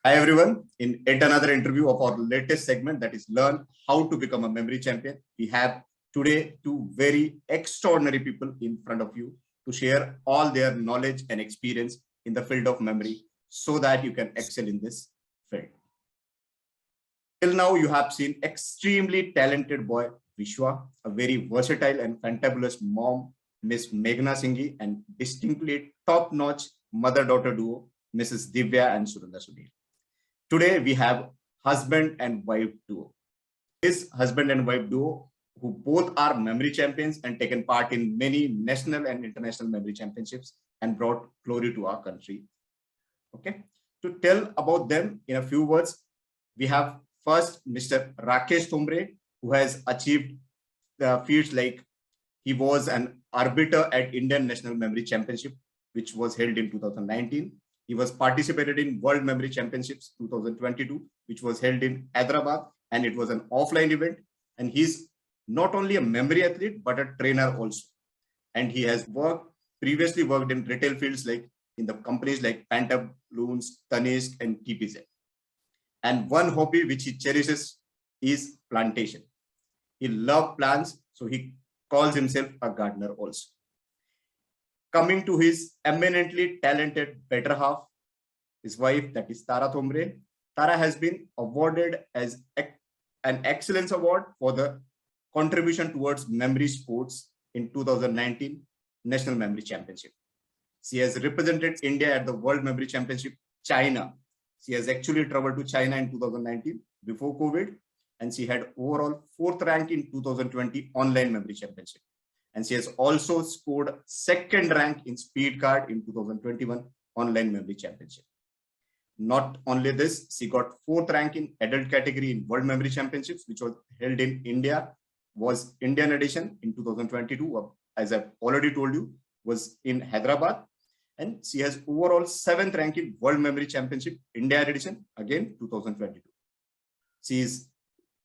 Hi everyone, in yet another interview of our latest segment, that is Learn How to Become a Memory Champion. We have today two very extraordinary people in front of you to share all their knowledge and experience in the field of memory so that you can excel in this field. Till now, you have seen extremely talented boy Vishvaa, a very versatile and fantabulous mom, Ms Meghna Singhi, and distinctly top-notch mother-daughter duo, Mrs Divya and Sunanda Sunil. Today, we have husband and wife duo. This husband and wife duo, who both are memory champions and taken part in many national and international memory championships and brought glory to our country. Okay. To tell about them in a few words, we have first Mr. Rakesh Thombre, who has achieved feats like he was an arbiter at Indian National Memory Championship, which was held in 2019. He was participated in World Memory Championships 2022, which was held in Hyderabad, and it was an offline event. And he's not only a memory athlete, but a trainer also. And he has previously worked in retail fields like in the companies like Fantabulous, Tanishq, and TPZ. And one hobby which he cherishes is plantation. He loves plants, so he calls himself a gardener also. Coming to his eminently talented better half, his wife, that is Tara Thombre. Tara has been awarded as an Excellence Award for the contribution towards memory sports in 2019 National Memory Championship. She has represented India at the World Memory Championship, China. She has actually traveled to China in 2019 before COVID, and she had overall 4th rank in 2020 Online Memory Championship. And she has also scored 2nd rank in speed card in 2021 Online Memory Championship. Not only this, she got 4th rank in adult category in World Memory Championships, which was held in India, was Indian edition in 2022, as I've already told you, was in Hyderabad. And she has overall 7th rank in World Memory Championship, India edition, again 2022. She is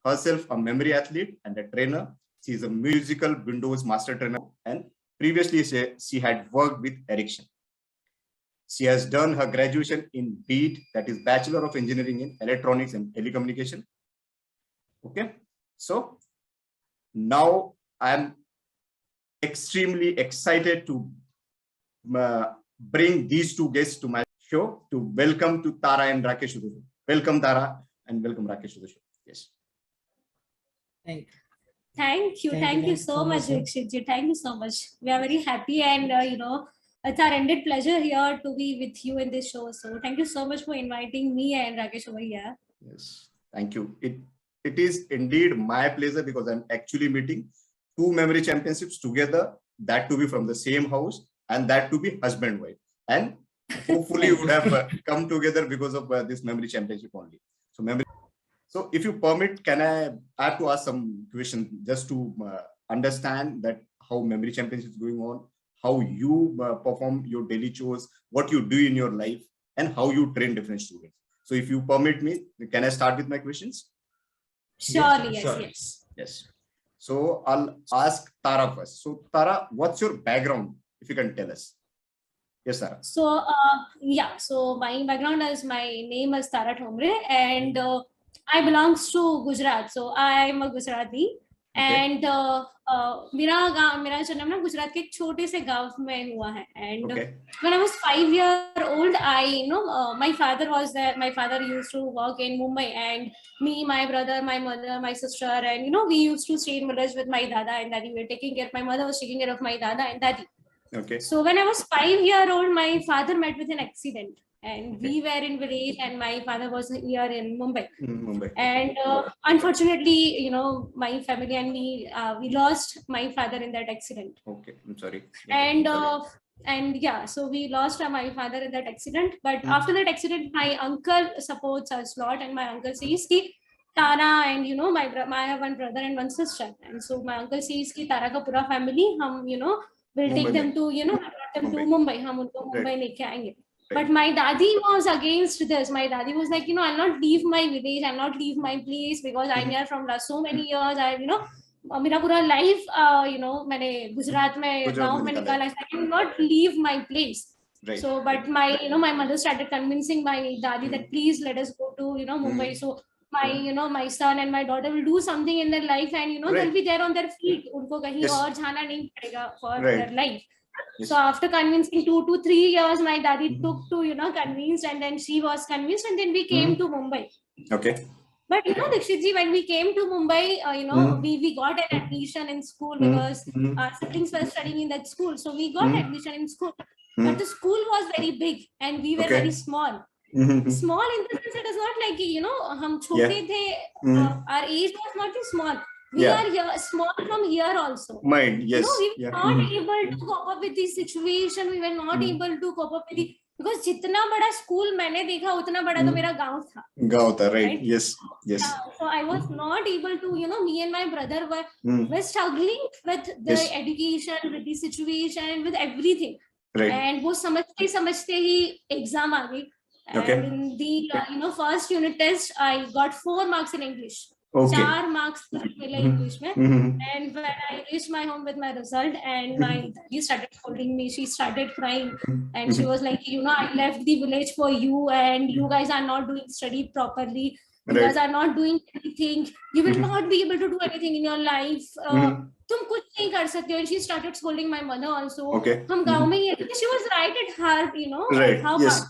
herself a memory athlete and a trainer. She is a musical Windows master trainer, and previously she had worked with Ericsson. She has done her graduation in BEAT, that is Bachelor of Engineering in Electronics and Telecommunication. Okay, so now I'm extremely excited to bring these two guests to my show to welcome to Tara and Rakesh to the show. Welcome Tara and welcome Rakesh to the show. Yes. Thank you so much, Rakeshji. Thank you so much. We are very happy, and it's our ended pleasure here to be with you in this show. So thank you so much for inviting me and Rakesh over here. Yes, thank you. It is indeed my pleasure, because I'm actually meeting two memory championships together, that to be from the same house, and that to be husband wife, and hopefully would have come together because of this memory championship only. So if you permit, can I have to ask some questions just to understand that how memory championship is going on, how you perform your daily chores, what you do in your life, and how you train different students. So if you permit me, can I start with my questions? Surely, yes. Yes. So I'll ask Tara first. So Tara, what's your background, if you can tell us? Yes, Tara. So so my background is, my name is Tara Thombre, and I belongs to Gujarat. So I am a Gujarati, and मेरा जन्म ना गुजरात के एक छोटे से गांव में हुआ है. And when I was 5 years old, my father was there. My father used to work in Mumbai, and me, my brother, my mother, my sister, and we used to stay in village with my dada and daddy. We were taking care. My mother was taking care of my dada and daddy. Okay. So when I was 5 years old, my father met with an accident, and we were in village, and my father was here in Mumbai. And unfortunately, my family and me, we lost my father in that accident. Okay, I'm sorry. So we lost my father in that accident. But after that accident, my uncle supports us a lot, and my uncle says ki Tara, and I have one brother and one sister, and so my uncle says ki Tara ka pura family, hum we'll take them to Mumbai. Hum unko Mumbai leke aayenge. But my daddy was against this. My daddy was like, I'll not leave my village, I'll not leave my place, because I'm here from last so many years. मेरा पूरा life, मैंने गुजरात में गांव में निकाला. I cannot leave my place. Right. So, but my, my mother started convincing my dadi that please let us go to, Mumbai. So my, my son and my daughter will do something in their life, and, they'll be there on their feet. Unko kahin aur jana nahi padega for their life. So after convincing 2 to 3 years, my daddy took to, convinced, and then she was convinced, and then we came to Mumbai. Okay. But Dikshit ji, when we came to Mumbai, we got an admission in school because our siblings were studying in that school. So we got admission in school. But the school was very big and we were very small. Small in the sense, it is not like, hum chote the, our age was not too small. We are here, small from here also. Mind, yes. We were not able to cope up with the situation. We were not able to cope up with the, because जितना बड़ा school मैंने देखा उतना बड़ा तो मेरा गांव था. गांव था, right? Yes, yes. So I was not able to, me and my brother were struggling with the education, with the situation, with everything. Right. And वो समझते ही exam आ गई. And in the first unit test, I got 4 marks in English. 4 marks in English. And when I reached my home with my result, and my daddy started scolding me, she started crying, and she was like, I left the village for you, and you guys are not doing study properly. You guys are not doing anything. You will not be able to do anything in your life. तुम कुछ नहीं कर सकते हो. And she started scolding my mother also. हम गाँव में ही. She was right at heart, Right. How yes.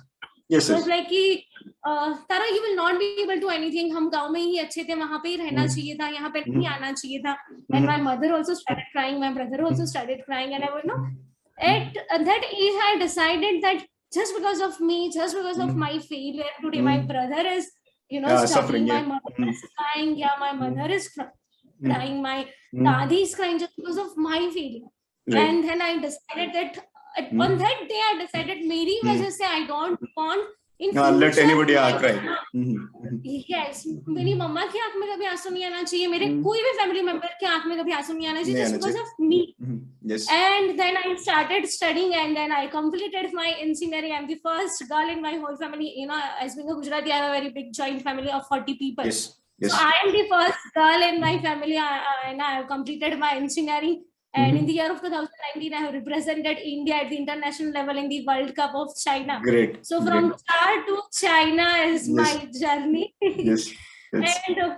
Yes. It was like कि Tara, you will not be able to do anything. हम गाँव में ही अच्छे थे, वहाँ पे ही रहना चाहिए था, यहाँ पे नहीं आना चाहिए था. And my mother also started crying. My brother also started crying. And I would know at that age I decided that just because of me, just because of my failure today, my brother is suffering. My mother is crying. Yeah, my mother is crying. My dadi is crying just because of my failure. Right. And then I decided that on that day I decided मेरी वजह से I don't want in future let anybody cry. Yes, मेरी मम्मा की आंख में कभी आंसू नहीं आना चाहिए, मेरे कोई भी family member की आंख में कभी आंसू नहीं आना चाहिए, just because of me. Yes. And then I started studying, and then I completed my engineering. I'm the first girl in my whole family. As being a Gujarati, I have a very big joint family of 40 people. Yes. Yes. So I am the first girl in my family, and I have completed my engineering. And in the year of 2019, I have represented India at the international level in the World Cup of China. Great. So from China to China is my journey. Yes. And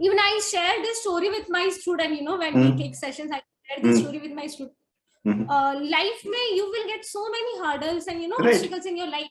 even I share this story with my student, when we take sessions, I share this story with my student. Life may, you will get so many hurdles and, obstacles in your life.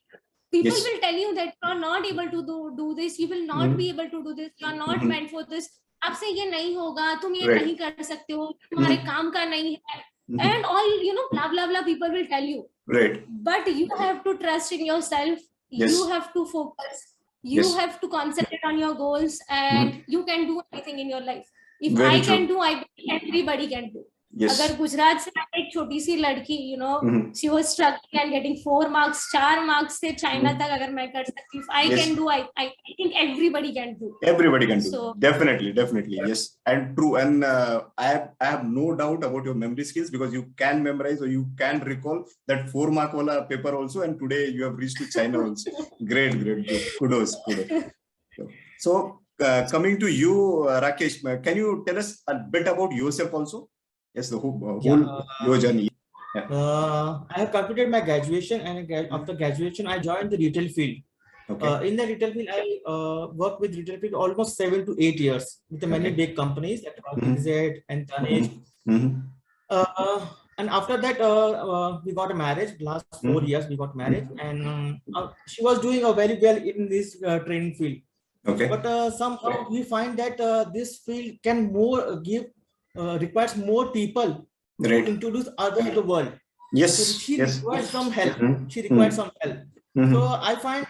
People will tell you that you are not able to do this. You will not be able to do this. You are not meant for this. आपसे ये नहीं होगा, तुम ये नहीं कर सकते हो, तुम्हारे काम का नहीं है. And all, blah, blah, blah, people will tell you. Right. But you have to trust in yourself. Yes. You have to focus. You have to concentrate on your goals, and you can do anything in your life. If I can do, I believe everybody can do. Yes. अगर गुजरात से एक छोटी सी लड़की, she was struggling and getting 4 marks, 4 marks से China तक अगर मैं कर सकती हूँ, I can do. I think everybody can do. Everybody can do. So, definitely. Yes, and true. And I have no doubt about your memory skills, because you can memorize or you can recall that 4 mark wala paper also, and today you have reached to China also. Great. Kudos. So coming to you, Rakesh, can you tell us a bit about yourself also? Yes, the whole your journey. I have completed my graduation, and after graduation, I joined the retail field. Okay. In the retail field, I worked with retail field almost 7 to 8 years with many big companies like Z and Tanishq. And after that, we got a marriage. Last 4 years, we got married, and she was doing very well in this training field. Okay. But somehow we find that this field can requires more people to introduce others to the world. Yes. So she requires some help. She requires some help. So I find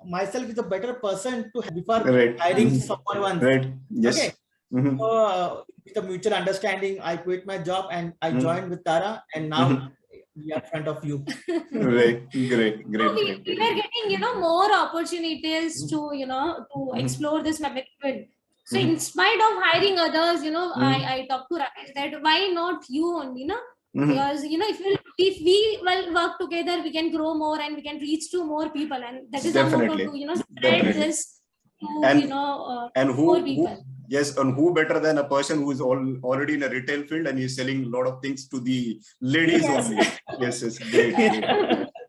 myself is a better person to help before hiring someone once. Right. Yes. Okay. So with a mutual understanding, I quit my job and I joined with Tara, and now we are in front of you. Great. We are getting, more opportunities to, to explore this field. So in spite of hiring others, I talked to Rakesh that why not you only, because, if we work together, we can grow more and we can reach to more people. And that is our motto to, spread this to, and more who people. Yes, and who better than a person who is already in a retail field and is selling a lot of things to the ladies only. Yes, yes, great.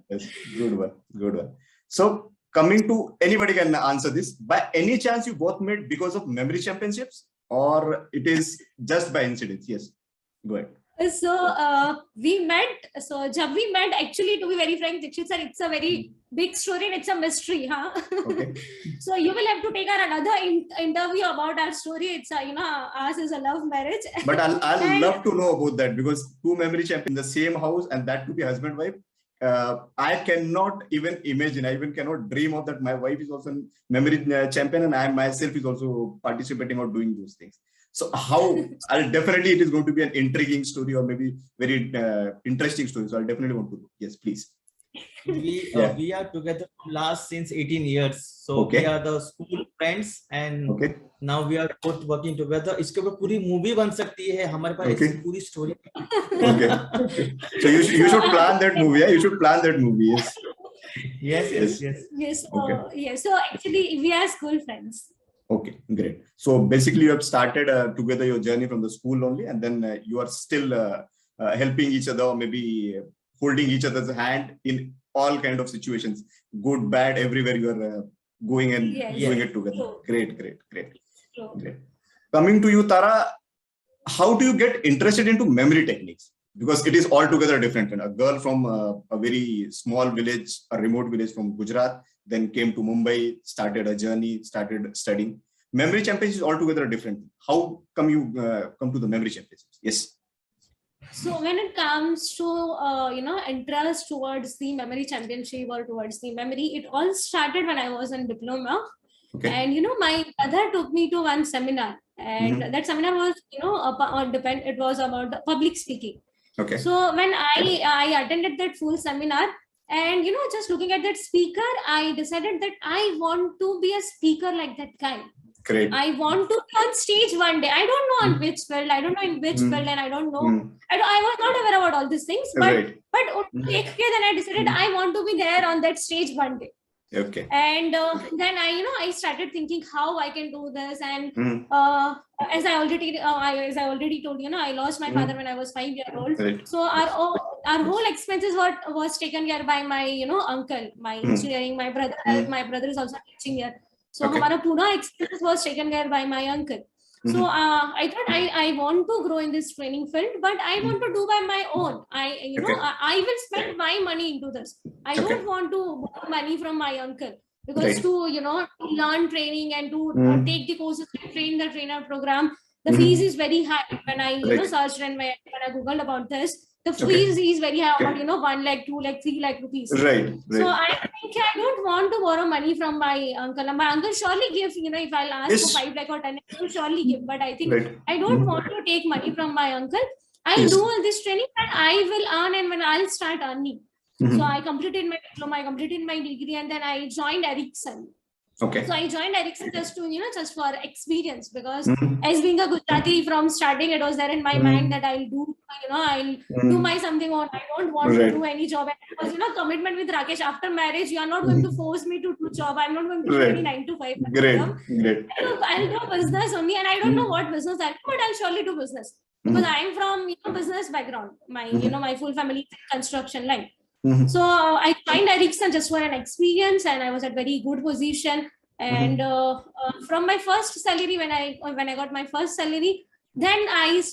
Yes, good one, good one. So coming to, anybody can answer this. By any chance, you both met because of memory championships, or it is just by incidents? Yes, go ahead. So we met. So jab we met, actually, to be very frank, Dikshit sir, it's a very big story and it's a mystery, huh? Okay. So you will have to take our another interview about our story. It's a, ours is a love marriage. But I'll love to know about that, because two memory champions in the same house, and that to be husband wife. I cannot even imagine. I even cannot dream of that. My wife is also a memory champion, and I myself is also participating or doing those things. So how? Definitely it is going to be an intriguing story, or maybe very interesting story. So I'll definitely want to do. Yes, please. We are together last since 18 years. So we are the school friends, and now we are both working together. इसके ऊपर पूरी movie बन सकती है. हमारे पास ऐसी पूरी story. Okay. So you should plan that movie. Yeah? You should plan that movie. Yes. Yes. Yes. So actually, we are school friends. Okay, great. So basically, you have started together your journey from the school only, and then you are still helping each other, or maybe holding each other's hand in all kind of situations, good, bad, everywhere you are going and doing it together. Great. Coming to you, Tara, how do you get interested into memory techniques? Because it is altogether different. A girl from a very small village, a remote village from Gujarat, then came to Mumbai, started a journey, started studying. Memory championships is altogether different. How come you come to the memory championships? Yes. So when it comes to interest towards the memory championship or towards the memory, it all started when I was in diploma. Okay. And my brother took me to one seminar, and that seminar was it was about public speaking. Okay. So when I attended that full seminar, and just looking at that speaker, I decided that I want to be a speaker like that guy. Great. I want to be on stage one day. I don't know on which field, I don't know in which field, and I don't know. I was not aware about all these things, but then I decided I want to be there on that stage one day. Okay. And then I started thinking how I can do this, and as I already told, I lost my father when I was 5 years old. Right. So our whole expenses was taken care by my uncle, my engineering, my brother. My brother is also teaching here. So our Pune expenses was taken care by my uncle. So I thought I want to grow in this training field, but I want to do by my own. I will spend my money into this. I don't want to borrow money from my uncle, because to learn training and to take the courses, to train the trainer program, the fees is very high. When I searched and when I googled about this, the fees is very high, about 1 lakh, 2 lakh, 3 lakh rupees. Right. So I think I don't want to borrow money from my uncle. My uncle surely gives, if I'll ask for 5 lakh or 10 lakh, he'll surely give. But I think I don't want to take money from my uncle. I'll do all this training, and I will earn, and when I'll start earning. So I completed my diploma, I completed my degree, and then I joined Ericsson. Okay. So I joined Ericsson just to, just for experience, because as being a Gujarati from starting, it was there in my mind that I'll do, I'll do my something on. I don't want to do any job. And it was, commitment with Rakesh. After marriage, you are not going to force me to do job. I'm not going to do any 9 to 5. Great. I'll do business only, and I don't know what business I'll do, but I'll surely do business, because I'm from, business background. My, my full family is in construction line. So I joined Ericsson just for an experience, and I was at very good position. And from my first salary, when I got my first salary, then I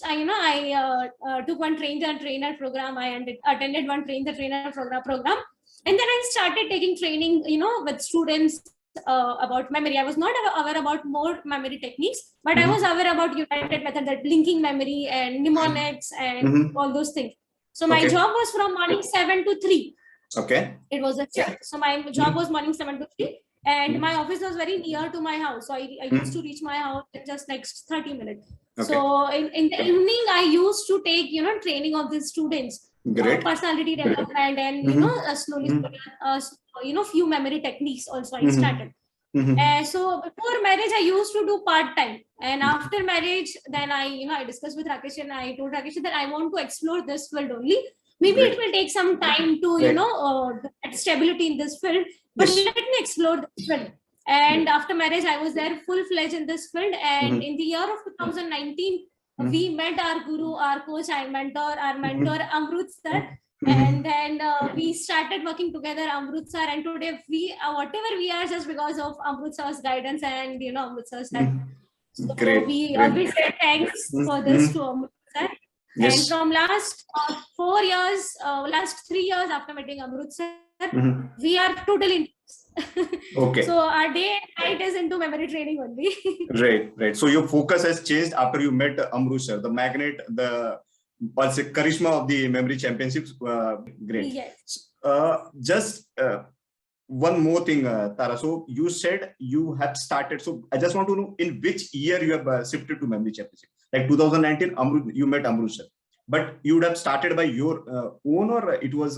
took one train the trainer program. I attended one train the trainer program, and then I started taking training, with students about memory. I was not aware about more memory techniques, but I was aware about United method, that linking memory and mnemonics and all those things. So my job was from morning 7 to 3. Okay. It was a shift. So my job was morning 7 to 3. And my office was very near to my house. So I used to reach my house in just next 30 minutes. Okay. So in the evening, I used to take, training of the students. Personality development, and, slowly, few memory techniques also I started. So before marriage, I used to do part-time, and after marriage, then I discussed with Rakesh, and I told Rakesh that I want to explore this field only. Maybe it will take some time to get stability in this field, but let me explore this field. And after marriage, I was there full-fledged in this field. And in the year of 2019, we met our guru, our coach, our mentor, Amrut sir. And then we started working together, Amrut sir. And today, whatever we are, just because of Amrut sir's guidance and, Amrut sir's help. So we always say thanks for this to Amrut sir. Yes. And from last 4 years, last 3 years after meeting Amrut sir, we are totally okay. So our day and night is into memory training only. Right. So your focus has changed after you met Amrut sir, the magnet, the charisma of the memory championships. Great. Yes. Just one more thing, Tara. So you said you have started. So I just want to know in which year you have shifted to memory championship. Like 2019, you met Amrut sir, but you would have started by your own, or it was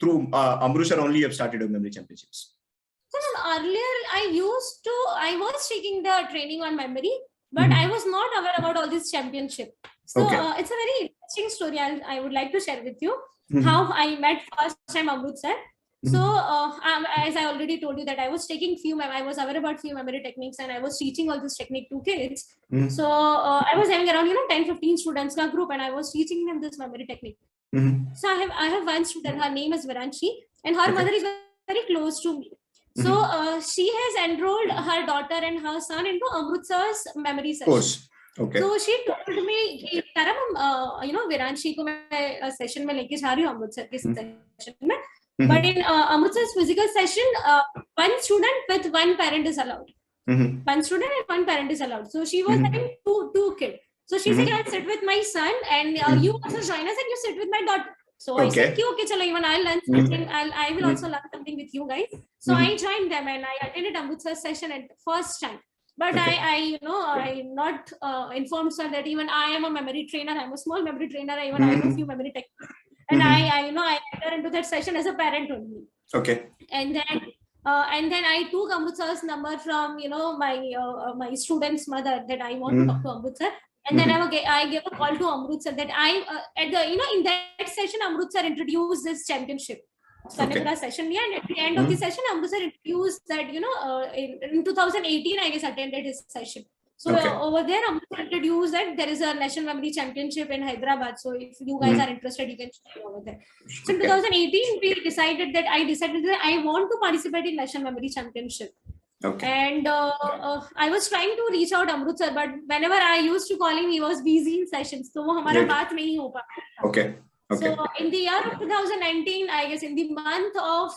through Amrut sir only you have started with memory championships? So earlier I was taking the training on memory, but I was not aware about all this championship. So it's a very interesting story I would like to share with you how I met first time Amrut sir. So as I already told you that I was taking I was aware about few memory techniques and I was teaching all this technique to kids. So I was having around 10-15 students in a group and I was teaching them this memory technique. So I have one student, her name is Viranshi, and her mother is very close to me. So she has enrolled her daughter and her son into Amrut sir's memory session. Okay. So she told me, Tara, Viranshi ko main session mein leke ja rahi hu Amrut sir ke session mein. But in Amrut sir's physical session, one student with one parent is allowed. One student and one parent is allowed. So she was having two kids. So she said, I'll sit with my son and you also join us and you sit with my daughter. So I said, okay, chalo, even I'll learn something. I will also learn something with you guys. So I joined them and I attended Amrut sir's session at the first time. But I not informed sir that even I am a memory trainer. I'm a small memory trainer. I have a few memory techniques. And I entered into that session as a parent only. Okay. And then I took Amrut sir's number from my student's mother that I want to talk to Amrut sir. And then I gave a call to Amrut sir that in that session Amrut sir introduced this championship. Session, and at the end of the session, Amrut sir introduced that in 2018 I guess attended his session. So over there, Amrut introduced that there is a National Memory Championship in Hyderabad. So if you guys are interested, you can check over there. So in 2018, I decided that I want to participate in National Memory Championship. Okay. And I was trying to reach out Amrut sir, but whenever I used to call him, he was busy in sessions. So hamara baat nahi ho paata. Okay. So in the year of 2019, I guess in the month of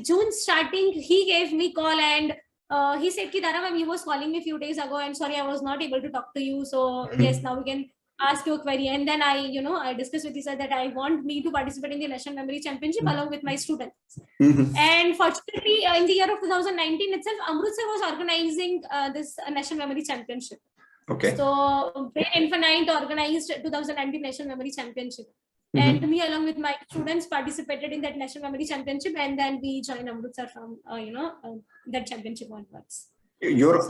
June starting, he gave me call and he said, Tara ma'am, he was calling me a few days ago and sorry, I was not able to talk to you. So yes, now we can ask your query. And then I discussed with you sir that I want me to participate in the National Memory Championship along with my students. And fortunately, in the year of 2019 itself, Amrut sir was organizing this National Memory Championship. Okay. So Brain Infinite organized 2019 National Memory Championship. And me along with my students participated in that National Memory Championship, and then we joined Amrut sir from that championship onwards. Your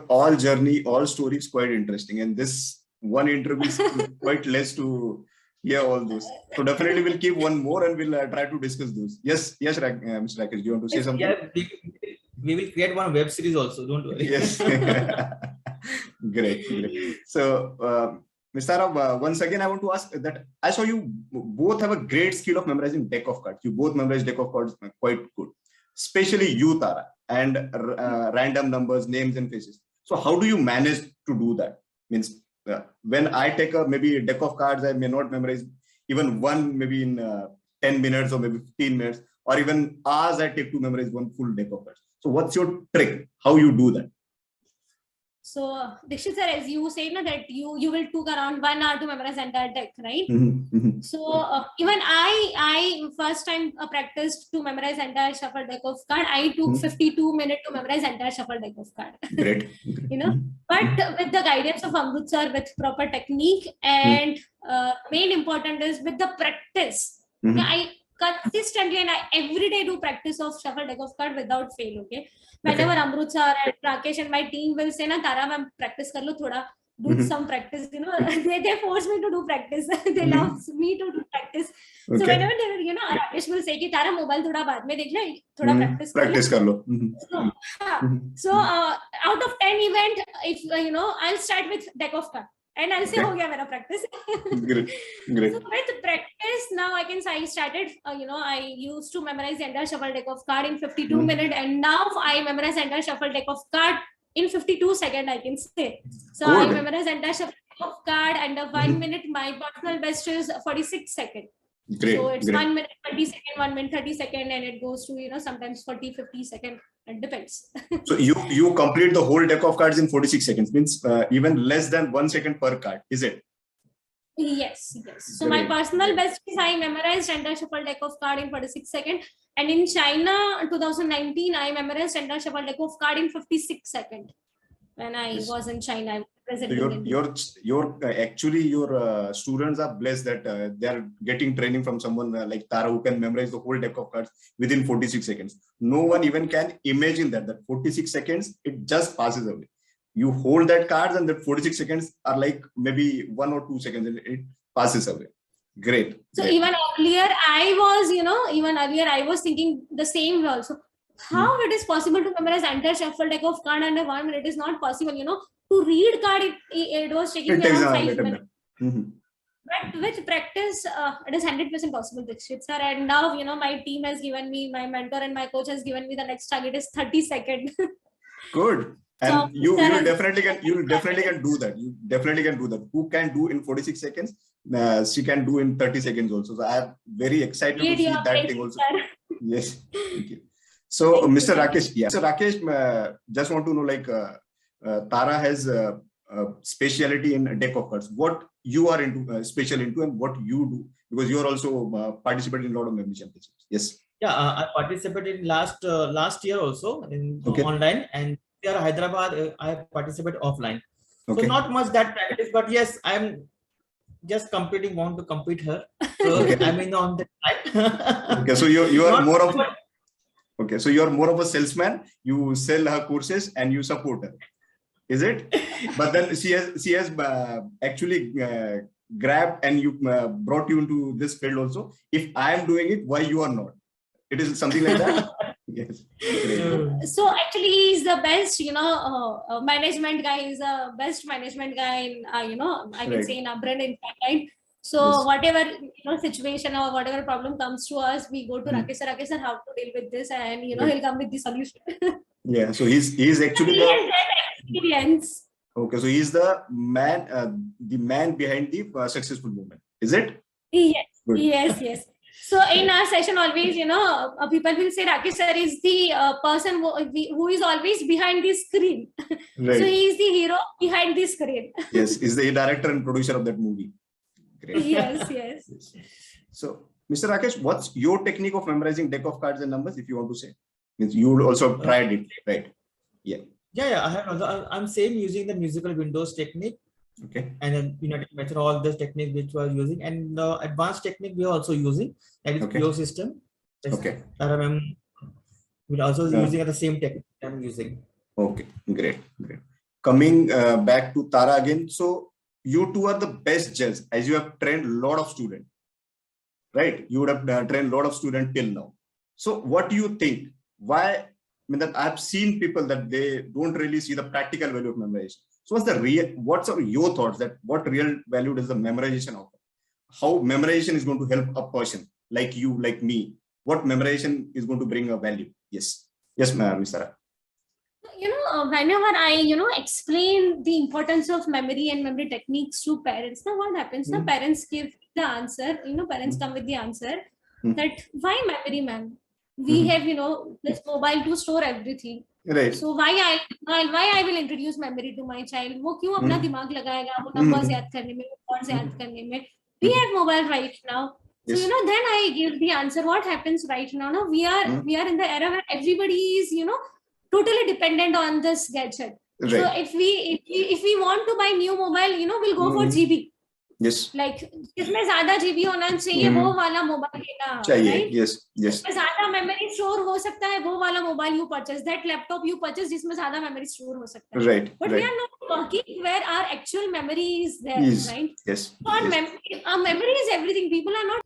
all journey, all story is quite interesting, and this one interview is quite less to hear all those. So definitely we'll keep one more and we'll try to discuss those. Yes, Mr. Rakesh, do you want to say something? Yeah, we will create one web series also. Don't worry. Yes. Great. So, Ms. Tara, once again, I want to ask that I saw you both have a great skill of memorizing deck of cards. You both memorize deck of cards quite good, especially you, Tara, and random numbers, names, and faces. So, how do you manage to do that? Means when I take maybe a deck of cards, I may not memorize even one, maybe in 10 minutes or maybe 15 minutes, or even hours I take to memorize one full deck of cards. So, what's your trick? How you do that? So, Dikshit sir, as you say, that you will took around 1 hour to memorize entire deck, right? So, even I first time practiced to memorize entire shuffle deck of card. I took 52 minutes to memorize entire shuffle deck of card. Great. But with the guidance of Amrut sir, with proper technique and main important is with the practice. I consistently and I every day do practice of shuffle deck of card without fail. Okay. Whenever Amrut sir and Rakesh and my team will say, na Tara ma'am practice kar lo thoda, do some practice. You know, they force me to do practice. They love me to do practice. So whenever they, you know, Rakesh will say कि तारा mobile थोड़ा बाद में देख ले, थोड़ा practice कर लो. So out of 10 event, if you know, I'll start with deck of cards. And I'll say, हो गया मेरा practice. Great. So with practice, now I started, you know, I used to memorize the entire shuffle deck of card in 52 minutes. And now I memorize the entire shuffle deck of card in 52 seconds, I can say. So I memorize the entire shuffle deck of card, and 1 minute, my personal best is 46 seconds. Great. So it's 1 minute 30 seconds, 1 minute 30 seconds, and it goes to, you know, sometimes 40, 50 seconds. It depends. So you complete the whole deck of cards in 46 seconds, means even less than 1 second per card, is it? Yes. So my personal best is I memorized entire shuffle deck of card in 46 seconds. And in China, 2019, I memorized entire shuffle deck of card in 56 seconds. When I was in China, I was presenting. Your students are blessed that they are getting training from someone like Tara, who can memorize the whole deck of cards within 46 seconds. No one even can imagine that 46 seconds, it just passes away. You hold that cards and that 46 seconds are like maybe 1 or 2 seconds and it passes away. Great. So even earlier, I was thinking the same way also. How it is possible to memorize entire shuffle deck of card under 1 minute? It is not possible, you know. To read card, it was taking me around 5 minutes. But with practice, it is 100% possible, Dikshit sir. And now, you know, my team has given me, my mentor and my coach has given me the next target is 30 seconds. Good. And so, you definitely can do that. You definitely can do that. Who can do in 46 seconds? She can do in 30 seconds also. So I am very excited to see that thing also. Yes. Thank you. So, Mr. Rakesh, Mr. Rakesh, just want to know, like, Tara has a speciality in deck of cards. What you are special into, and what you do, because you are also participating in a lot of memory championships. Yes. Yeah, I participated in last year also in online, and here Hyderabad I participated offline. So not much that practice, but yes, I'm just want to compete her. So I mean on the side. Okay, so you are more of. Okay, so you're more of a salesman. You sell her courses and you support her, is it? But then she has actually grabbed and you brought you into this field also. If I am doing it, why you are not? It is something like that. Yes. So actually, he's the best, you know, management guy. He's the best management guy in, you know, I can say in our brand in right. So whatever, you know, situation or whatever problem comes to us, we go to Rakesh sir, how to deal with this, and you know, he'll come with the solution. Yeah, so he's actually he has that experience. Okay, so he's the man behind the successful movement, is it? Yes. Good. Yes. So in our session, always, you know, people will say Rakesh sir is the person who is always behind the screen. Right. So he is the hero behind the screen. Yes, he's the director and producer of that movie. Great. Yes. So, Mr. Rakesh, what's your technique of memorizing deck of cards and numbers, if you want to say? Means you also tried it, right? Yeah. I have. I'm using the musical windows technique. Okay. And then United Method, all this technique which we are using, and the advanced technique we are also using, that is pure system. Okay. We're also using the same technique I'm using. Okay, great. Coming back to Tara again. So you two are the best judges, as you have trained a lot of students, right? You would have trained a lot of students till now. So what do you think? Why? I mean, that I've seen people that they don't really see the practical value of memorization. So what's your thoughts that what real value does the memorization offer? How memorization is going to help a person like you, like me? What memorization is going to bring a value? Yes, ma'am, Ms. Tara. You know, whenever I, you know, explain the importance of memory and memory techniques to parents, now what happens? Now parents give the answer, you know, parents come with the answer that why memory, ma'am? We have, you know, this mobile to store everything. Right. So why I will introduce memory to my child? वो क्यों अपना दिमाग लगाएगा वो numbers याद करने में, words याद करने में? We have mobile right now. So you know, then I give the answer. What happens right now? Now we are in the era where everybody is, you know, totally dependent on this gadget. Right. So if we want to buy new mobile, you know, we'll go for GB. Yes. Like जिसमें ज़्यादा GB होना चाहिए वो वाला mobile लेना चाहिए. right? Yes. Yes. जिसमें ज़्यादा मेमोरी स्टोर हो सकता है वो वाला mobile you purchase, that laptop you purchase जिसमें ज़्यादा मेमोरी स्टोर हो सकता है. Right. But right. we are not working where our actual memory is there, Is. right? Yes. So our, yes. our memory is everything. People are not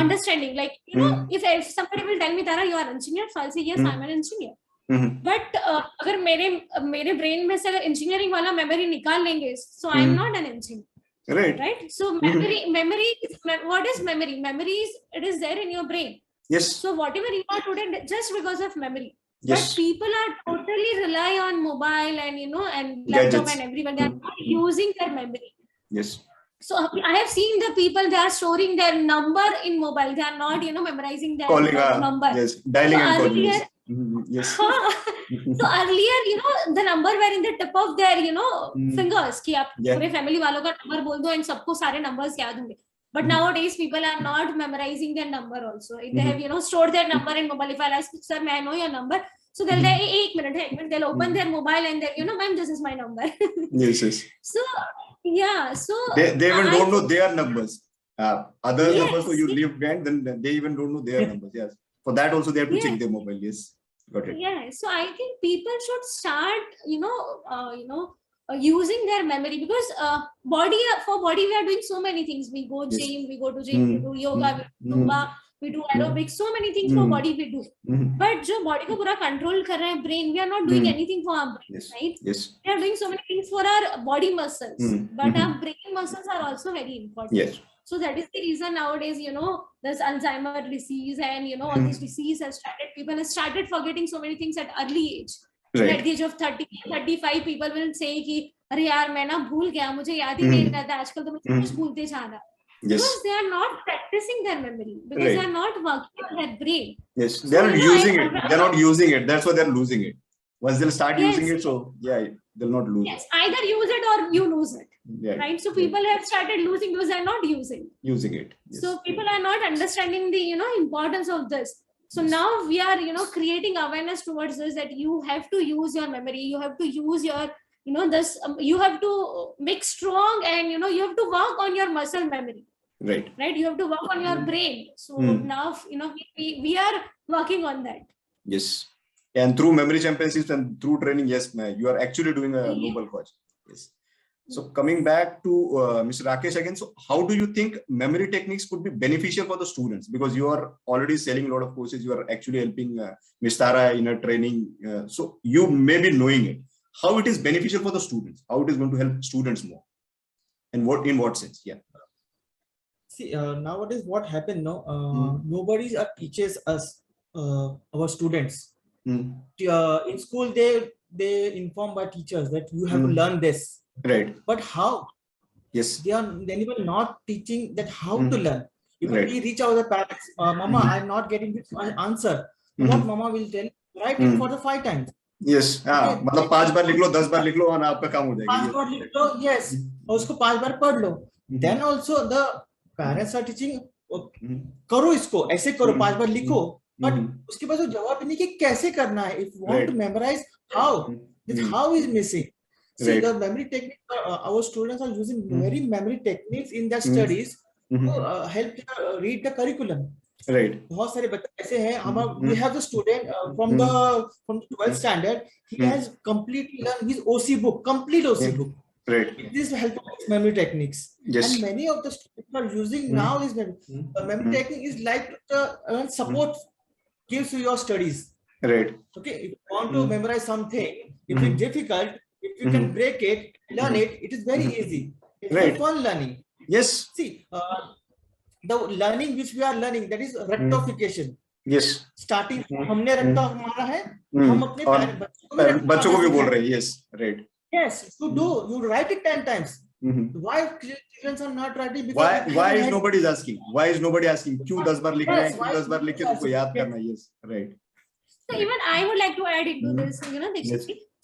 understanding. Like, you know, if somebody will tell me, Tara, you are an engineer, so I'll say, yes, I'm an engineer. But अगर मेरे brain में से अगर engineering वाला memory निकाल लेंगे, so I'm not an engineer. Right. So memory what is memory? Memory is, it is there in your brain. Yes. So whatever you are today, just because of memory. Yes. But people are totally rely on mobile and, you know, and laptop and everyone. They are not using their memory. Yes. So I have seen the people, they are storing their number in mobile. They are not, you know, memorizing their number. Yes. Dialing so and calling. Earlier, yes. So earlier, you know, the number were in the tip of their, you know, fingers. कि आप पूरे family वालों का number बोल दो and सबको सारे numbers याद होंगे. But nowadays, people are not memorizing their number also. They have, you know, stored their number in mobile. If I ask, sir, may I know your number? So they'll say, hey, 1 minute. They'll open their mobile and they'll, you know, ma'am, this is my number. Yes, yes. So, yeah. So they even don't know their numbers. Other yes, numbers, so you leave behind, then they even don't know their numbers. Yes. For that also, they have to check their mobile. Yes. Got it. Yeah. So I think people should start, you know, using their memory, because for body we are doing so many things. We go gym, we go to gym, we do yoga, we do Zumba, we do aerobics, so many things for body we do. But जो body को पूरा control कर रहा है brain, we are not doing anything for our brain, right? Yes. We are doing so many things for our body muscles, but our brain muscles are also very important. Yes. So that is the reason nowadays, you know, there's Alzheimer's disease and, you know, all these disease has started. People have started forgetting so many things at early age. Right. At the age of 30, 35, people will say कि अरे यार मैं ना भूल गया, मुझे याद ही नहीं रहता, आजकल तो मैं कुछ भूलते जा रहा. Because they are not practicing their memory, because they are not working on their brain. Yes, they are not using it. They are not using it. That's why they are losing it. Once they'll start using it, so yeah, they'll not lose. Yes, either use it or you lose it. Yeah. Right. So people have started losing because they are not using it. Yes. So people are not understanding the, you know, importance of this. So now we are, you know, creating awareness towards this, that you have to use your memory, you have to use your, you know, this, you have to make strong, and, you know, you have to work on your muscle memory. Right. Right. You have to work on your brain. So now, you know, we are working on that. Yes. And through memory championships and through training, yes, you are actually doing a noble cause. Yes. So coming back to Mr. Rakesh again, so how do you think memory techniques could be beneficial for the students? Because you are already selling a lot of courses, you are actually helping Ms. Tara in a training. So you may be knowing it. How it is beneficial for the students? How it is going to help students more? And in what sense? Yeah. See, nowadays what happened, nobody teaches us, our students. In school, they inform by teachers that you have to learn this. Right. But how? Yes. They even not teaching that how to learn. Even we reach out the parents, Mama, I'm not getting this answer. What Mama will tell, write it for the 5 times. Yes. हाँ, मतलब 5 बार लिख लो, 10 बार लिख लो और आपका काम हो जाएगा. 5 बार लिख लो, yes. और उसको 5 बार पढ़ लो. Then also the parents are teaching, करो इसको, ऐसे करो, 5 बार लिखो. But उसके बाद जवाब नहीं कि कैसे करना है. If you want to memorize, how? This how is missing. See, the memory technique, our students are using very memory techniques in their studies to help read the curriculum. Right. बहुत सारे बच्चे ऐसे हैं. We have the student from the 12th standard. He has completely learned his OC book, complete OC book. Right. This will help with memory techniques. Yes. And many of the students are using now is memory technique is like the support gives you your studies. Right. Okay. If you want to memorize something, if it's difficult, if you can break it, learn it, it is very easy. It's fun learning. Yes. See, the learning which we are learning, that is rectification. Yes. Starting, हमने रट्टा मारा है, हम अपने बच्चों को भी बोल रहे हैं. Yes. Right. Yes. You write it 10 times. Why children are not writing? Why is nobody asking? Why is nobody asking? क्यों 10 बार लिख रहे हैं? क्यों 10 बार लिख के तुमको याद करना? Yes. Right. So even I would like to add into this, you know,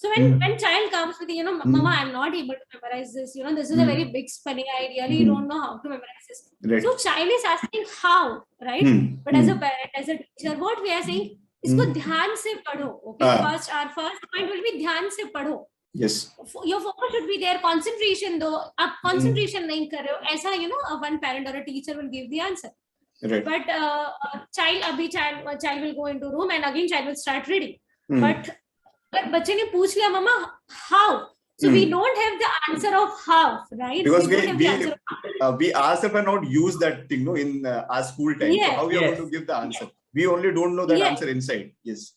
so when child comes with, you know, Mama, I'm not able to memorize this, you know, this is a very big spelling, I really don't know how to memorize this. Right. So child is asking how, right? But as a parent, as a teacher, what we are saying, इसको ध्यान से पढ़ो. Okay, our first point will be ध्यान से पढ़ो. Yes. Your focus should be there. Concentration though, concentration nahi kar rahe ho, aisa, one parent or a teacher will give the answer. Right. But child will go into room and again child will start reading. But बच्चे ने पूछ लिया mama how, so we don't have the answer of how, right? Because we ourselves have not used that thing, no, in our school time. Yes. So how we are going to give the answer? We only don't know that answer inside. Yes.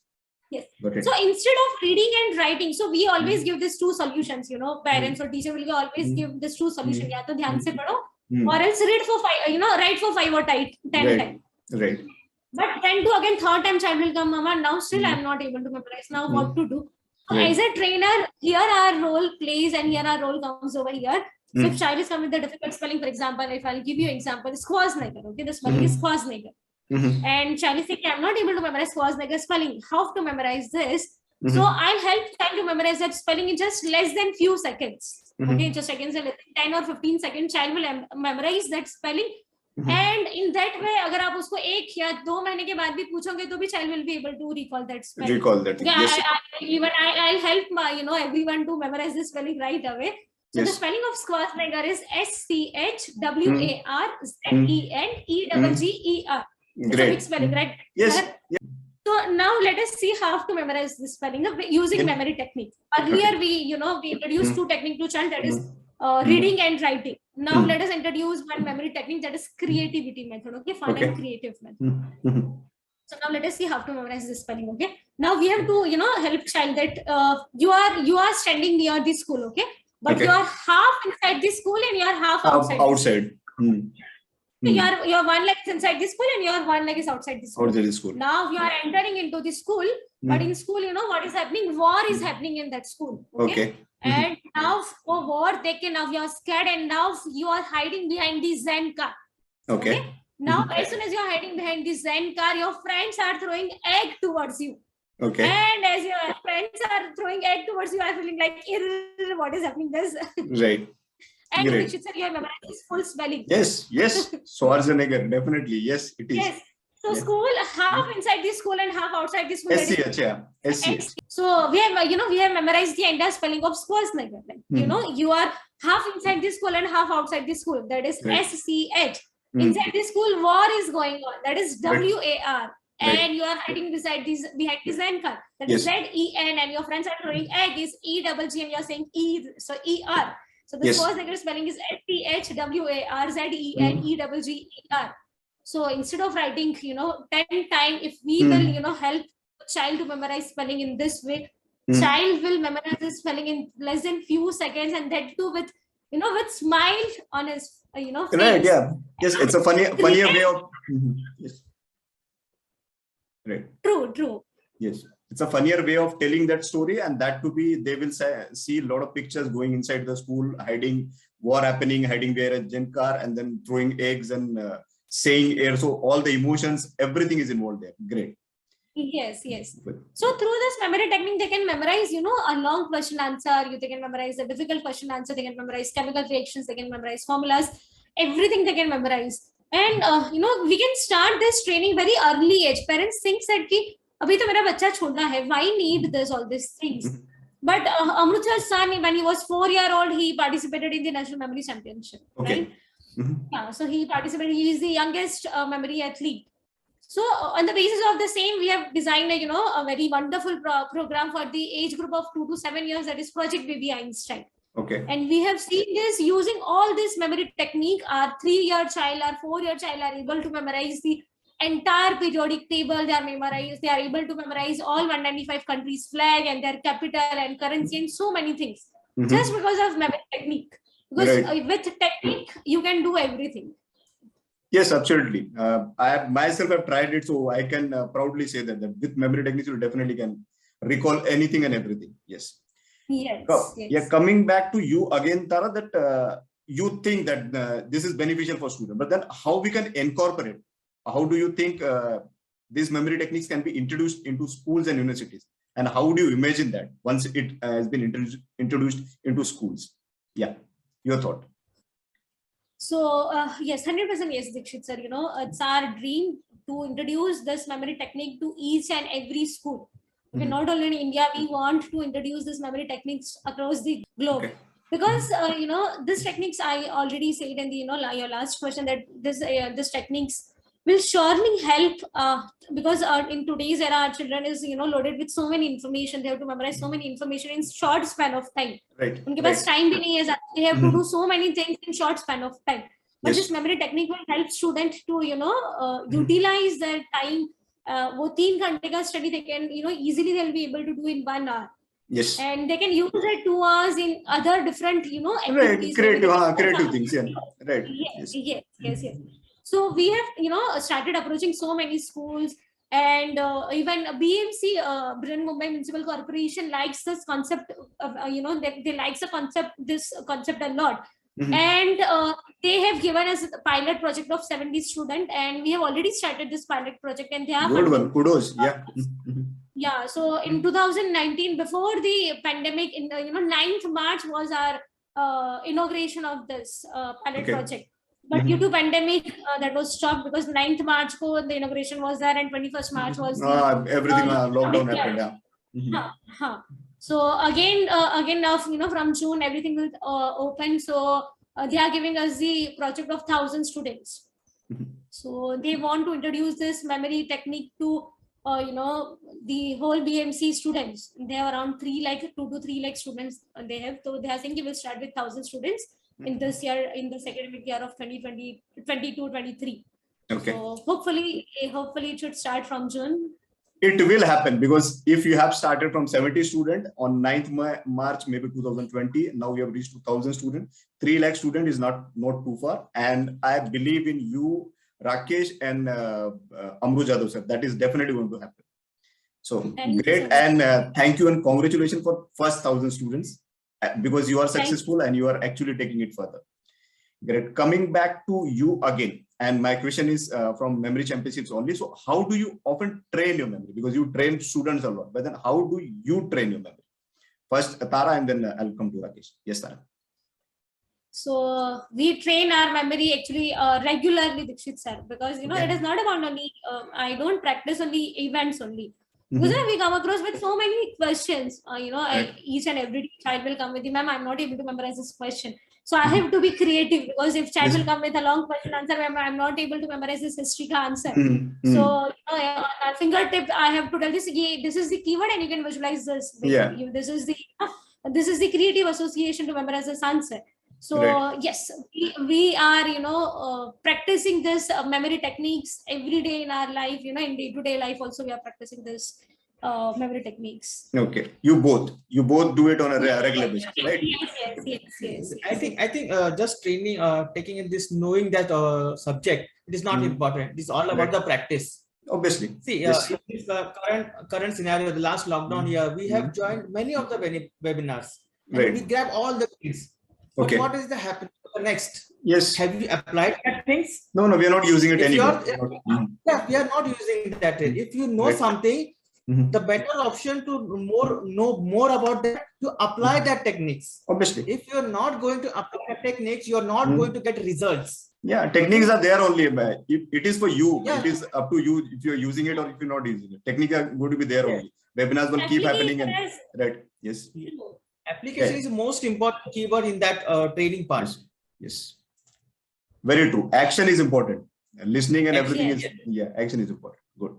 Yes. So instead of reading and writing, so we always give these two solutions. Parents or teacher will always give this two solutions. या तो ध्यान से पढ़ो, or else read for 5, write for 5 or 10 times. Right. But then to again third time child will come, mama, now still I am not able to memorize. Now what to do? So as a trainer, here our role plays and here our role comes over here. So if child is coming with the difficult spelling, for example, if I'll give you an example, Schwarzenegger, okay, the spelling is Schwarzenegger. And child is saying, I'm not able to memorize Schwarzenegger spelling. How to memorize this? So I'll help child to memorize that spelling in just less than few seconds. Okay, just seconds, 10 or 15 seconds, child will memorize that spelling. And in that way, अगर आप उसको 1 या 2 महीने के बाद भी पूछोगे तो भी child will be able to recall that spelling. Recall that. Yeah, yes. I'll help everyone to memorize this spelling right away. So the spelling of Schwarzenegger is SCHWARZENEGGER. Great spelling, right? Yes. So now let us see how to memorize this spelling using memory technique. Earlier we introduced two techniques to child, that is reading and writing. Now let us introduce one memory technique, that is creativity method. Okay, fun and creative method. So now let us see how to memorize this spelling. Okay, now we have to help child that you are standing near the school. Okay, but you are half inside the school and you are half outside. Your one leg is inside the school and your one leg is outside the school. Now you are entering into the school, but in school, what is happening? War is happening in that school. Okay. And now for war, now you are scared and now you are hiding behind the Zen car. Okay. Now as soon as you are hiding behind the Zen car, your friends are throwing egg towards you. Okay. And as your friends are throwing egg towards you, you are feeling like, what is happening this? Right. And Dikshit sir, you have memorized this full spelling. Yes. Schwarzenegger, definitely. Yes, it is. Yes. So school, half inside the school and half outside the school. SCH, yeah. SCH. So we have memorized the entire spelling of Schwarzenegger. You are half inside the school and half outside the school. That is SCH. Inside the school, war is going on. That is WAR. And you are hiding behind the Zen car. That is ZEN, and your friends are throwing egg is EGG, and you are saying E. So ER. So the Schwarzenegger spelling is SCHWARZENEGGER. So instead of writing 10 times, if we will help child to memorize spelling in this way, child will memorize the spelling in less than few seconds, and that too with with smile on his face. Right, yeah. Yes, it's a funnier way of yes. Right. True. Yes. It's a funnier way of telling that story, and that to be, they will see a lot of pictures going inside the school, hiding, war happening, hiding behind a Zen car, and then throwing eggs and saying air. So all the emotions, everything is involved there. Great. Yes. So through this memory technique, they can memorize, a long question answer. They can memorize a difficult question answer. They can memorize chemical reactions. They can memorize formulas. Everything they can memorize. And we can start this training very early age. Parents think that abhi to mera bacha chhota hai, why need this all these things? But Amruthar's son, when he was 4-year-old, he participated in the National Memory Championship. Okay. Right? Yeah, so he participated. He is the youngest memory athlete. So on the basis of the same, we have designed a very wonderful program for the age group of 2 to 7 years, that is Project Baby Einstein. Okay. And we have seen this using all this memory technique. Our 3-year child, our 4-year child are able to memorize the entire periodic table. They are able to memorize all 195 countries' flag and their capital and currency and so many things. Just because of memory technique. Because with technique, you can do everything. Yes, absolutely. I myself have tried it, so I can proudly say that with memory techniques, you definitely can recall anything and everything. Yes. Yes. Yeah, coming back to you again, Tara, that you think that this is beneficial for students, but then how we can incorporate? How do you think these memory techniques can be introduced into schools and universities? And how do you imagine that once it has been introduced into schools? Yeah, your thought. So yes, 100% yes, Dikshit sir. It's our dream to introduce this memory technique to each and every school. Okay, not only in India, we want to introduce this memory techniques across the globe. Because this techniques, I already said in the your last question, that this techniques will surely help, because in today's era our children is loaded with so many information. They have to memorize so many information in short span of time. Unke paas time bhi nahi hai, they have to do so many things in short span of time. But this memory technique will help student to utilize their time. वो 3 घंटे का study they can easily they'll be able to do in 1 hour. Yes. And they can use it 2 hours in other different activities. Creative things. Yeah. Right. Yes. So we have started approaching so many schools, and even BMC, Britain Mumbai Municipal Corporation, likes this concept of they likes this concept a lot. And they have given us a pilot project of 70 students, and we have already started this pilot project, and they are good one. Kudos. Yeah. Yeah. So in 2019, before the pandemic, in 9th March was our inauguration of this pilot project. But due to pandemic, that was stopped, because 9th March the inauguration was there, and 21st March was everything lockdown happened. Yeah. So again now from June everything will open. So they are giving us the project of 1,000 students. So they want to introduce this memory technique to the whole BMC students. They have around 2 to 3 lakh students they have. So they are saying we will start with 1,000 students in this year, in this academic year of 2022-23. Okay. So hopefully it should start from June. It will happen, because if you have started from 70 students on 9th March, maybe 2020, now we have reached 2,000 students. 3 lakh students is not too far. And I believe in you, Rakesh and Amru Jadhav sir. That is definitely going to happen. So great. And thank you and congratulations for first 1,000 students, because you are successful and you are actually taking it further. Great. Coming back to you again, and my question is from memory championships only. So how do you often train your memory? Because you train students a lot, but then how do you train your memory? First Tara, and then I'll come to Rakesh. Yes, Tara. So we train our memory actually regularly, Dikshit sir, because it is not about only I don't practice only events only. Because we come across with so many questions. Each and every child will come with, ma'am, I'm not able to memorize this question. So I have to be creative, because if child will come with a long question answer, I'm not able to memorize this history ka answer. So at fingertip, I have to tell this is the keyword, and you can visualize this. This is the creative association to memorize this answer. So yes, we are practicing this memory techniques every day in our life. In day-to-day life also we are practicing this memory techniques. Okay, you both do it on a regular basis, right? Yes. I think just training, taking in this, knowing that subject, it is not important. It's all about the practice. Obviously. See, in this current scenario, the last lockdown year, we have joined many of the webinars, and we grab all the things. But what is the happening next? Yes. Have you applied that things? No, we are not using it anymore. Yeah, we are not using that. If you know something, the better option to know more about that, to apply that techniques. Obviously. If you are not going to apply techniques, you are not going to get results. Yeah, techniques are there only. It is for you. It is up to you if you are using it or if you are not using it. Techniques are going to be there only. Webinars will keep happening. And right. Yes. Application is the most important keyword in that training part. Yes. Very true. Action is important. Listening and everything is, action is important. Good.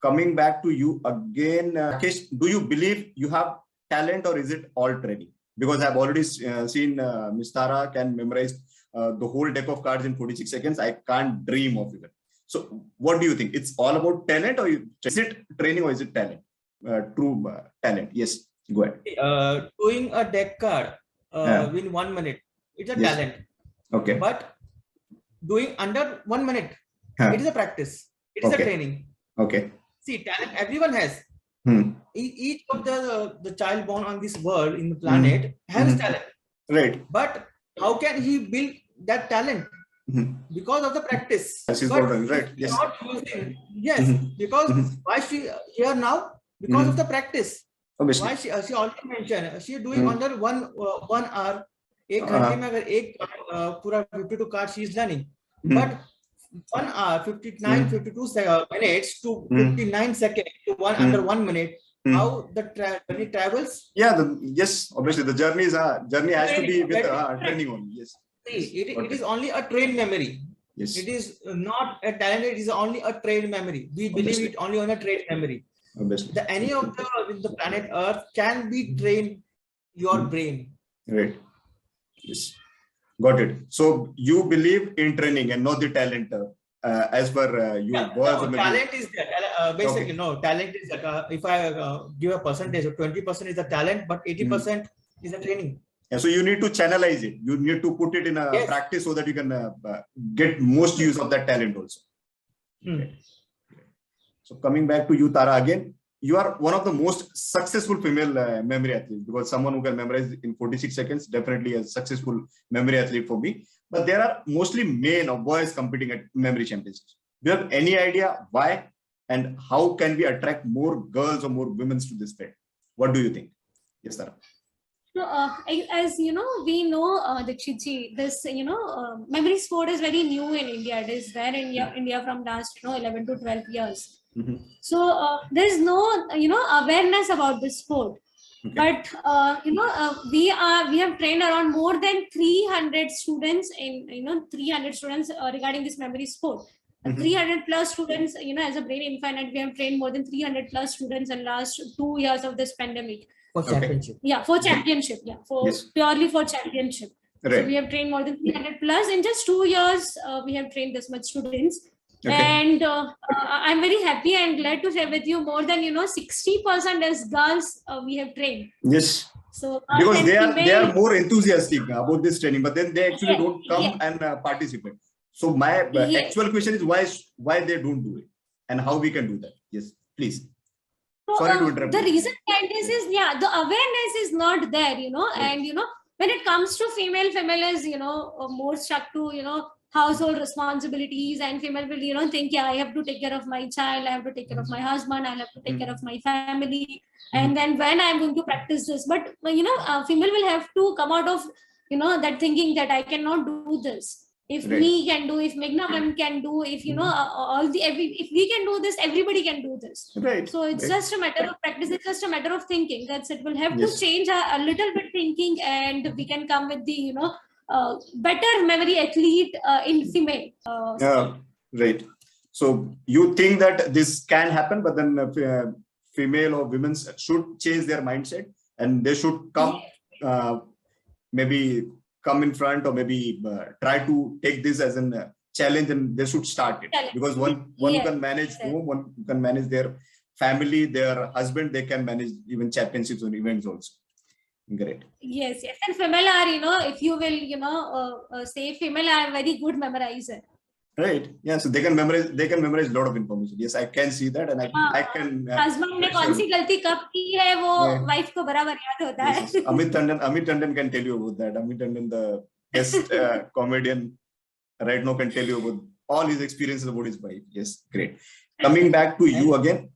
Coming back to you again, Rakesh, do you believe you have talent, or is it all training? Because I've already seen Ms Tara can memorize the whole deck of cards in 46 seconds. I can't dream of it. So what do you think? It's all about talent, or is it training, or is it talent? True talent. Yes. Go ahead. Doing a deck card in 1 minute, it's a talent. Okay. But doing under 1 minute, it is a practice. It is a training. Okay. See, talent everyone has. Each of the child born on this world, in the planet, has talent. Right. But how can he build that talent? Because of the practice. That's important, right? Yes. Not using, because why she here now? Because of the practice. Obviously. Why she already mentioned, she is doing under 1 hour, 1 घंटे में अगर एक पूरा 52 card she is learning. But 1 hour 52 minutes to 59 seconds to under 1 minute, how the journey travels. Yeah, yes, obviously the journey has to be with training only. Yes. See, it is only a trained memory. Yes. It is not a talent. It is only a trained memory. We believe it only on a trained memory. Obviously. Any of the planet Earth can be trained your brain. Right. Yes. Got it. So you believe in training and not the talent, as per you. Talent is there. Basically, no, talent is that. If I give a percentage, 20% is the talent, but 80% is the training. Yeah, so you need to channelize it. You need to put it in a practice so that you can get most use of that talent also. Okay. So coming back to you, Tara, again, you are one of the most successful female memory athletes, because someone who can memorize in 46 seconds, definitely a successful memory athlete for me. But there are mostly men or boys competing at memory championships. Do you have any idea why and how can we attract more girls or more women to this sport? What do you think? Yes, Tara. So, as you know, we know Dikshitji, this memory sport is very new in India. It is there in India from last 11 to 12 years. So there's no awareness about this sport. But we have trained around more than 300 students in 300 students regarding this memory sport. 300 plus students, as a Brain Infinite, we have trained more than 300 plus students in last 2 years of this pandemic. For championship. Yeah, for championship. Yeah, purely for championship. Right. So we have trained more than 300 plus in just 2 years. We have trained this much students. And I'm very happy and glad to share with you more than 60% as girls we have trained. Yes. So because they are more enthusiastic about this training, but then they actually don't come and participate. So my actual question is why they don't do it and how we can do that. Yes, please. So, sorry to interrupt. The reason behind this is the awareness is not there, and when it comes to female is more stuck to household responsibilities, and female will think I have to take care of my child, I have to take care of my husband, I have to take care of my family, and then when I'm going to practice this, but female will have to come out of that thinking that I cannot do this. If we can do, if Meghna can do, if if we can do this, everybody can do this. Right. So it's just a matter of practice. It's just a matter of thinking. That's it. We'll have to change a little bit thinking, and we can come with the better memory athlete in female. Right. So you think that this can happen, but then female or women should change their mindset, and they should come maybe come in front, or maybe try to take this as a challenge, and they should start it. Because one can manage home, one can manage their family, their husband, they can manage even championships or events also. Great. Yes. And female are, if you will, say female are very good memorizer. Right. Yeah. So they can memorize a lot of information. Yes, I can see that, and I can. Husband ने कौन सी गलती कब की है वो wife को बराबर याद होता है. Amit Tandon can tell you about that. Amit Tandon, the guest comedian, right now can tell you about all his experiences about his wife. Yes, great. Coming back to you again,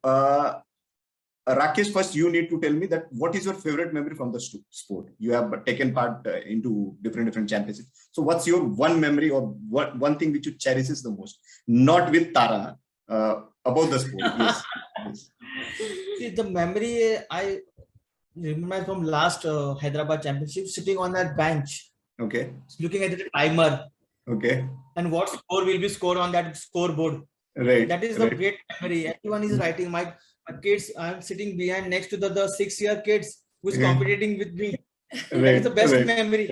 Rakesh, first you need to tell me that what is your favorite memory from the sport? You have taken part into different championships. So what's your one memory or one thing which you cherishes the most? Not with Tara, about the sport. Yes. See, the memory I remember from last Hyderabad championship, sitting on that bench. Okay. Looking at the timer. Okay. And what score will be scored on that scoreboard. Right. That is the great memory. Everyone is writing. My kids, I'm sitting behind next to the 6-year kids who is competing with me. That is the best memory.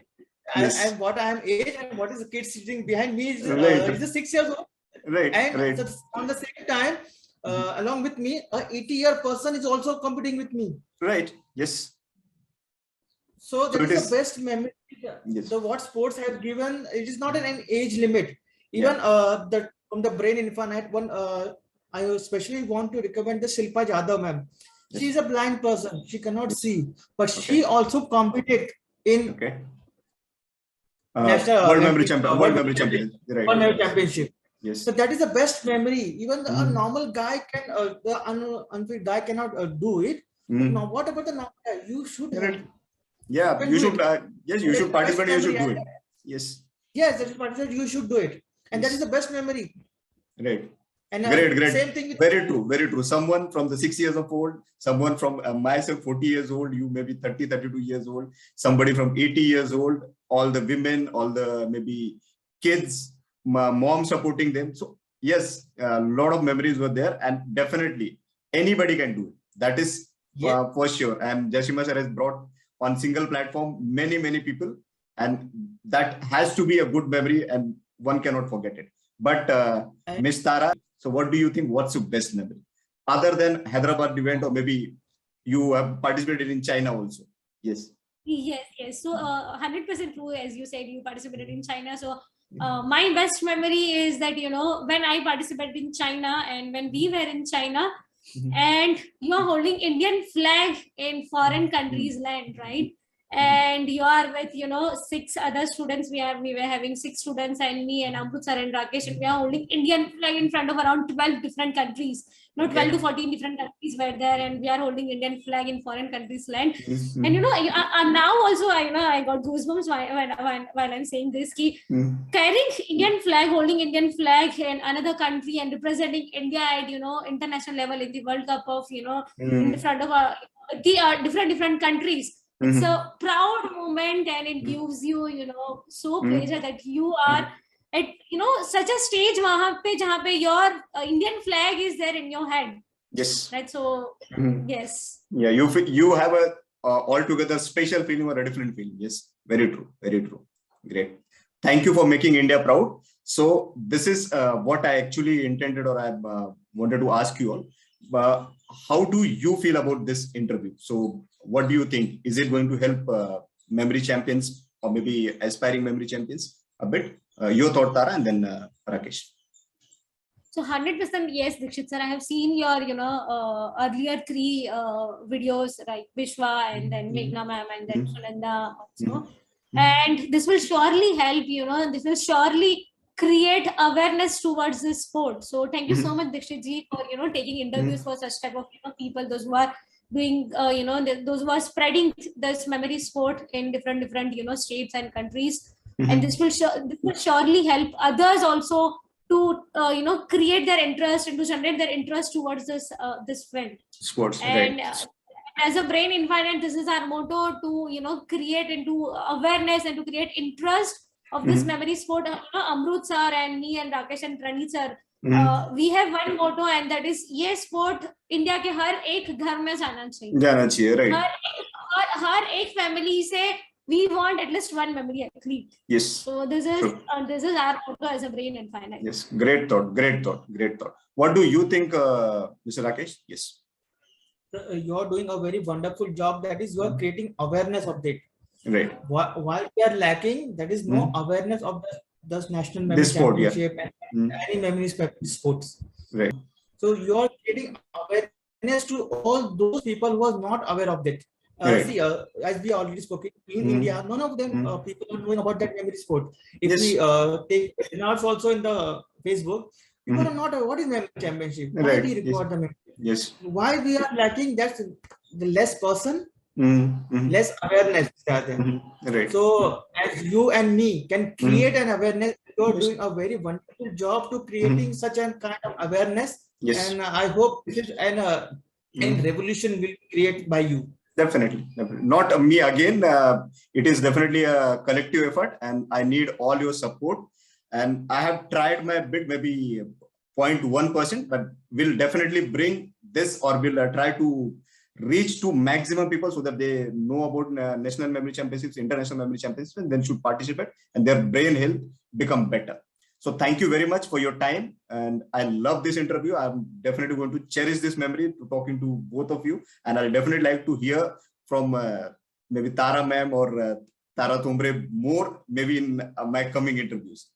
Yes. And what I am age and what is the kid sitting behind me is the 6 years old. Right. And on the same time, along with me, a 80-year person is also competing with me. Right. Yes. So that is the best memory. Yes. So what sports have given, it is not an age limit. Even from the Brain Infinite one, I especially want to recommend the Shilpa Jadhav ma'am. She is a blind person. She cannot see, but she also competed in national World Memory Championship. Right. World Memory Championship. Yes. So that is the best memory. Even a normal guy can, the unfit guy cannot do it. Now, what about the normal guy? You should. Yeah, you should. Yes, you should participate. You should do it. Yes. Yes, that is participate. You should do it, and that is the best memory. Right. And great. Same thing with very true. Someone from the 6 years of old, someone from myself 40 years old, you may be 30, 32 years old, somebody from 80 years old, all the women, all the maybe kids, mom supporting them. So yes, a lot of memories were there, and definitely anybody can do it. That is for sure. And Jashima sir has brought on single platform many people, and that has to be a good memory, and one cannot forget it. But Ms. Tara, so what do you think? What's your best memory other than Hyderabad event, or maybe you have participated in China also? Yes. Yes. So 100% true, as you said, you participated in China. So my best memory is that, when I participated in China and when we were in China, and you are holding Indian flag in foreign countries' land, right? And you are with 6 other students. We were having 6 students, and me and Amrut sir and Rakesh, and we are holding Indian flag in front of around 12 different countries. 12 to 14 different countries were there, and we are holding Indian flag in foreign countries' land. And now also I got goosebumps while I'm saying this. Carrying Indian flag, holding Indian flag in another country, and representing India at international level in the World Cup of in front of different countries. It's a proud moment, and it gives you so pleasure that you are at such a stage wahan pe jahan pe your Indian flag is there in your hand. Yes. Right. So yes. Yeah, you have a altogether special feeling or a different feeling. Yes, very true. Great. Thank you for making India proud. So this is what I actually intended, or I wanted to ask you all. How do you feel about this interview? So what do you think? Is it going to help memory champions, or maybe aspiring memory champions a bit? Your thought, Tara, and then Rakesh. So 100% yes, Dikshit sir. I have seen your earlier 3 videos, like Vishvaa, and then Meghna ma'am, and then Sunanda also. And this will surely help, this will surely create awareness towards this sport. So thank you so much, Dikshit ji, for taking interviews for such type of people, those who are doing those who are spreading this memory sport in different states and countries. And this will surely help others also to create their interest and to generate their interest towards this field. Sports. And right. As a Brain Infinite, this is our motto, to create into awareness and to create interest of this memory sport. Amrut sir and me and Rakesh and Pranit sir, we have one motto, and that is ये sport India के हर एक घर में जाना चाहिए. Right. हर एक family से we want at least one memory athlete. Yes. So this is our motto as a Brain Infinite. Yes. Great thought. What do you think, Mr. Rakesh? Yes. You are doing a very wonderful job. That is, you are creating awareness of it. Right. While we are lacking, that is no awareness of the national memory championship and any memory sports. Right. So you are creating awareness to all those people who are not aware of that. See, as we already spoke, in India, none of them people are knowing about that memory sport. If we take webinars also in the Facebook, people are not aware what is memory championship. Why we record the memory? Yes. Why we are lacking? That's the less person, less awareness. Right. So as you and me can create an awareness, you are doing a very wonderful job to creating such a kind of awareness. Yes. And I hope this is an revolution will create by you. Definitely. Not me again. It is definitely a collective effort, and I need all your support. And I have tried my bit, maybe 0.1%, but we'll definitely bring this, or we'll try to reach to maximum people so that they know about national memory championships, international memory championships, and then should participate and their brain health become better. So thank you very much for your time. And I love this interview. I'm definitely going to cherish this memory to talking to both of you. And I'll definitely like to hear from maybe Tara ma'am or Tara Thombre more, maybe in my coming interviews.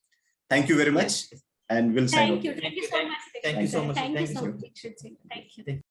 Thank you very much. And we'll sign off. Thank you so much. Thank you so much. Thank you so much. Thank you.